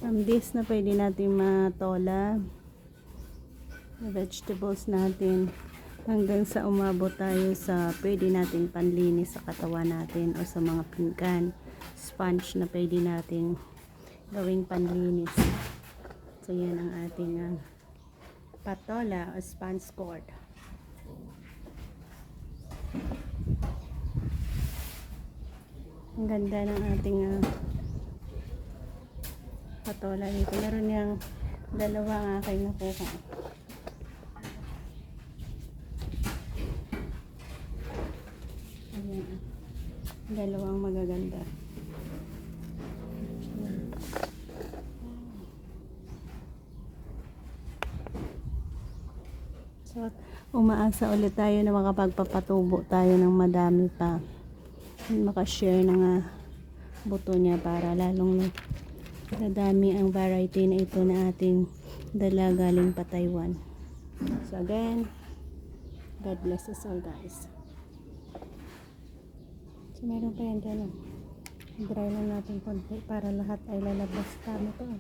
From this na pwede natin matola vegetables natin hanggang sa umabot tayo sa pwede natin panlinis sa katawan natin o sa mga pinggan, sponge na pwede natin gawing panlinis. So yan ang ating patola o sponge cord. Ang ganda ng ating patola dito. Meron niyang dalawa ang aking nakuha. Ayan. Dalawang magaganda. So, umaasa ulit tayo na makapagpapatubo tayo ng madami pa. Makashare ng buto niya para lalong nadami ang variety na ito na ating dala galing pa Taiwan. So again, God bless us all guys. So meron pa yan dyan. Dry lang natin konti para lahat ay lalabas. Tama to.